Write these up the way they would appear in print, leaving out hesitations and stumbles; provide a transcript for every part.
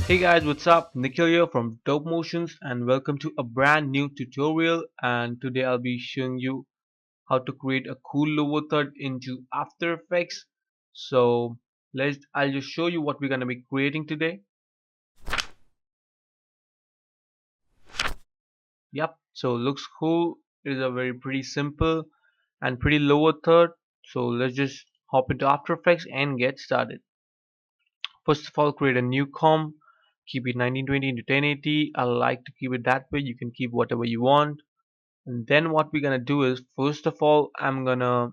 Hey guys, what's up? Nikhil here from Dope Motions and welcome to a brand new tutorial, and today I'll be showing you how to create a cool lower third into After Effects. So I'll just show you what we're gonna be creating today. Yep, so looks cool. It is a very pretty simple and pretty lower third. So let's just hop into After Effects and get started. First of all, create a new comp. Keep it 1920 into 1080. I like to keep it that way. You can keep whatever you want. And then what we're gonna do is, first of all, I'm gonna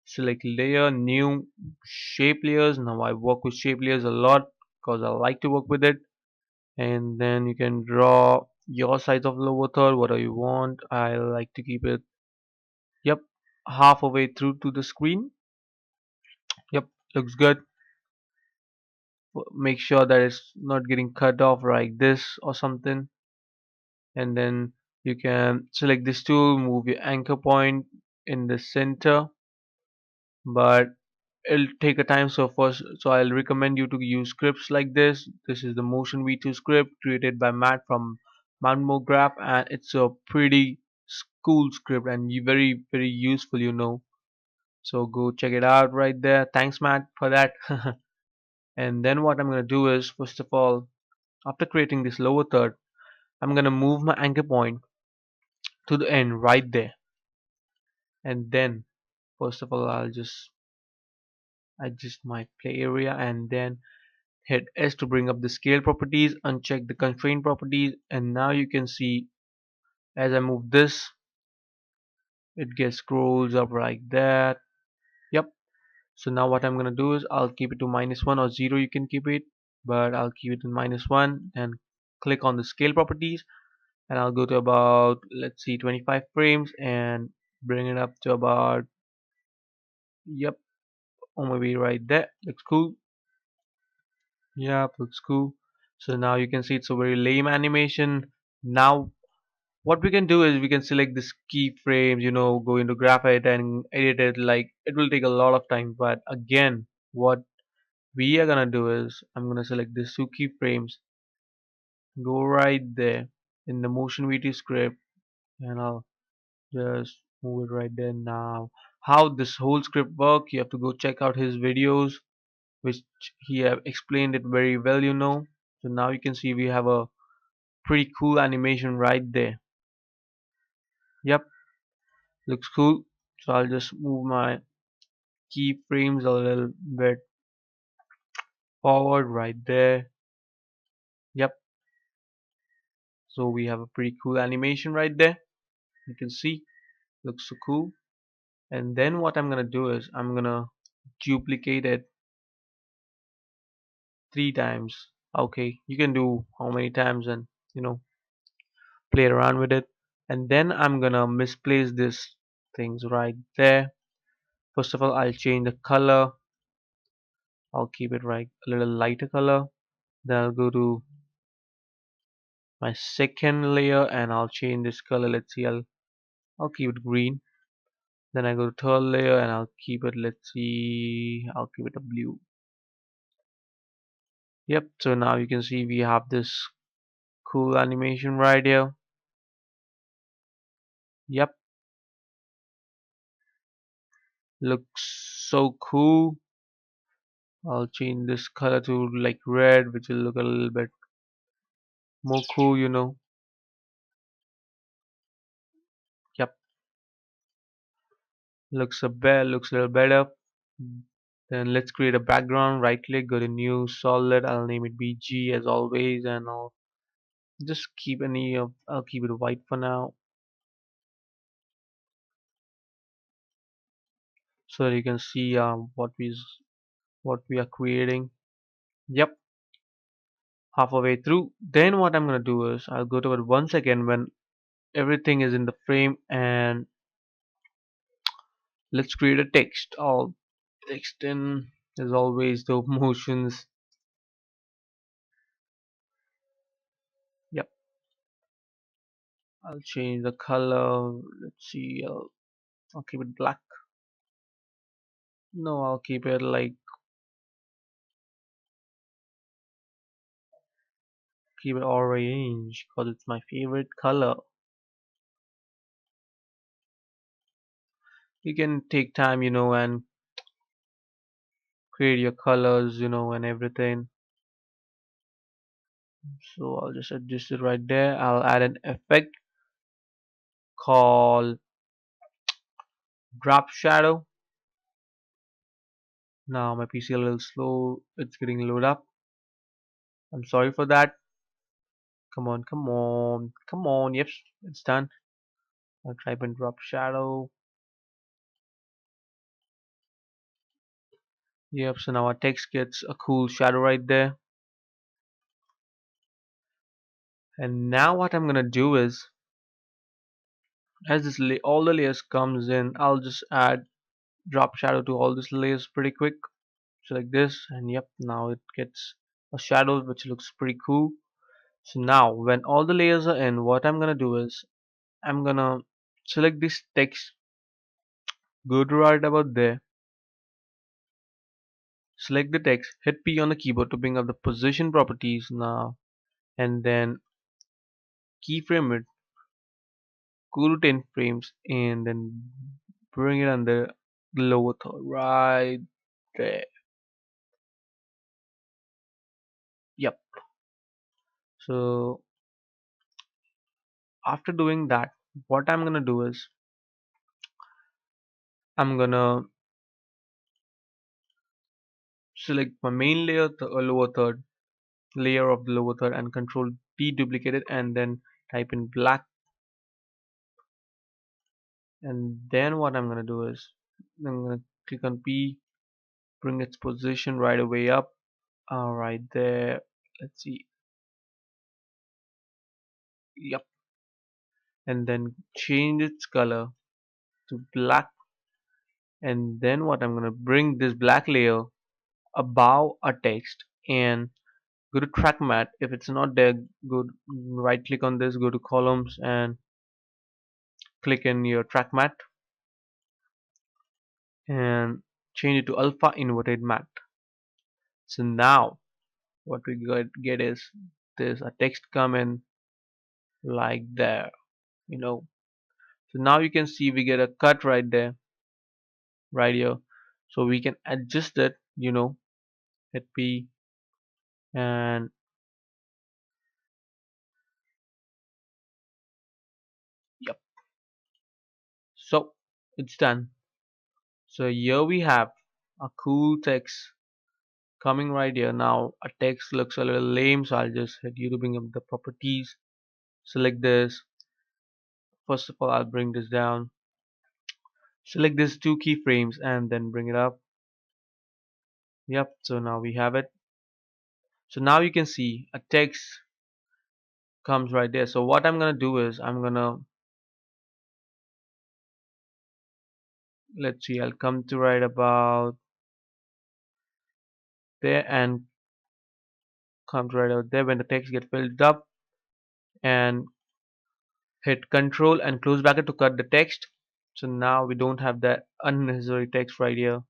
select layer, new shape layers. Now I work with shape layers a lot because I like to work with it. And then you can draw your size of lower third, whatever you want. I like to keep it, yep, half a way through to the screen. Yep, looks good. Make sure that it's not getting cut off like this or something. And then you can select this tool, move your anchor point in the center, but it'll take a time. So I'll recommend you to use scripts like this is the motion v2 script created by Matt from Graph, and it's a pretty cool script and very useful, so go check it out right there. Thanks, Matt, for that. And then what I'm going to do is, first of all, after creating this lower third, I'm going to move my anchor point to the end right there. And then first of all, I'll just adjust my play area, and then hit S to bring up the scale properties, uncheck the constraint properties, and now you can see as I move this, it gets scrolls up like that. Yep. So now what I'm gonna do is I'll keep it to -1 or 0. You can keep it, but I'll keep it in -1 and click on the scale properties, and I'll go to about, let's see, 25 frames and bring it up to about, yep, on my way right there. Looks cool. Yep, looks cool. So now you can see it's a very lame animation. Now what we can do is we can select this keyframes, go into graphite and edit it. Like, it will take a lot of time, but again, what we are gonna do is I'm gonna select these two keyframes, go right there in the motion VT script, and I'll just move it right there. Now how this whole script work, you have to go check out his videos, which he have explained it very well. So now you can see we have a pretty cool animation right there. Yep, looks cool. So I'll just move my keyframes a little bit forward right there. Yep, so we have a pretty cool animation right there. You can see, looks so cool. And then what I'm gonna do is I'm gonna duplicate it 3 times. Okay, you can do how many times, and play around with it. And then I'm gonna misplace this things right there. First of all, I'll change the color. I'll keep it right a little lighter color. Then I'll go to my second layer and I'll change this color. Let's see, I'll keep it green. Then I go to third layer and I'll keep it, let's see, I'll keep it a blue. Yep, so now you can see we have this cool animation right here. Yep, looks so cool. I'll change this color to like red, which will look a little bit more cool. Yep, looks a little better. Then let's create a background. Right click, go to new solid. I'll name it BG as always, and I'll just keep I'll keep it white for now, so that you can see what we are creating. Yep, half a way through. Then what I'm gonna do is I'll go to it once again when everything is in the frame, and let's create a text. All text in, as always, the motions. Yep, I'll change the color. Let's see, I'll keep it black. No, I'll keep it like, keep it orange because it's my favorite color. You can take time, and create your colors, and everything. So I'll just adjust it right there. I'll add an effect called drop shadow. Now my PC a little slow. It's getting loaded up. I'm sorry for that. Come on, come on, come on. Yep, it's done. I'll type in drop shadow. Yep, so now our text gets a cool shadow right there. And now what I'm gonna do is, as all the layers comes in, I'll just add drop shadow to all these layers pretty quick. So like this, and yep, now it gets a shadow which looks pretty cool. So now when all the layers are in, what I'm gonna do is I'm gonna select this text, go to right about there, select the text, hit P on the keyboard to bring up the position properties now, and then keyframe it, go to 10 frames, and then bring it under the lower third right there. Yep. So after doing that, what I'm gonna do is I'm gonna select my main layer, the lower third layer of the lower third, and control D, duplicate it, and then type in black. And then what I'm gonna do is I'm gonna click on P, bring its position right away up, right there. Let's see. Yep. And then change its color to black. And then what I'm gonna bring this black layer above a text and go to track matte. If it's not there, go right click on this, go to columns and click in your track matte and change it to alpha inverted matte. So now what we get is this a text come in like there, you know. So now you can see we get a cut right there, right here. So we can adjust it, hit P and yep. So it's done. So here we have a cool text coming right here. Now a text looks a little lame, so I'll just hit you to bring up the properties. Select this. First of all, I'll bring this down. Select these two keyframes and then bring it up. Yep, so now we have it. So now you can see a text comes right there. So what I'm gonna do is I'm gonna, let's see, I'll come to right about there and come to right out there when the text gets filled up and hit control and close bracket to cut the text. So now we don't have that unnecessary text right here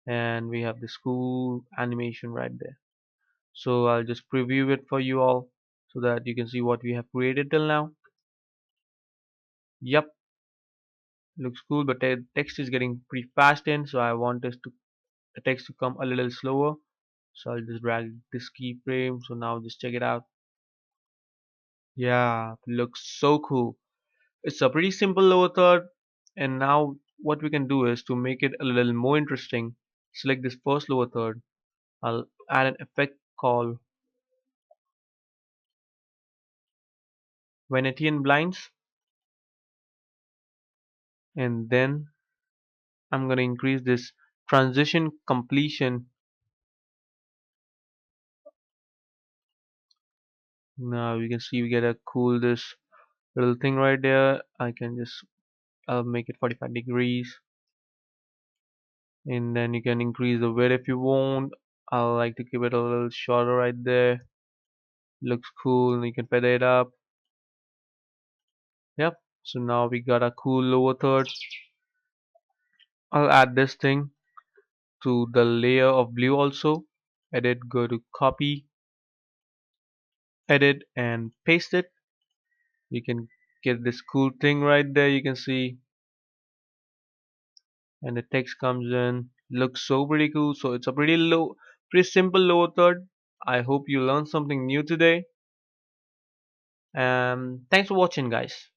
and we have this cool animation right there. So I'll just preview it for you all so that you can see what we have created till now. Yep, looks cool, but the text is getting pretty fast in, so I want the text to come a little slower. So I'll just drag this keyframe. So now just check it out. Yeah, looks so cool. It's a pretty simple lower third, and now what we can do is to make it a little more interesting. Select this first lower third. I'll add an effect called Venetian blinds, and then I'm gonna increase this transition completion. Now you can see we get a cool this little thing right there. I can just make it 45 degrees, and then you can increase the width if you want. I like to keep it a little shorter right there. Looks cool, and you can feather it up. Yep. So now we got a cool lower third. I'll add this thing to the layer of blue also. Edit, go to copy, edit and paste it. You can get this cool thing right there, you can see, and the text comes in, looks so pretty cool. So it's a pretty simple lower third. I hope you learned something new today. Thanks for watching, guys.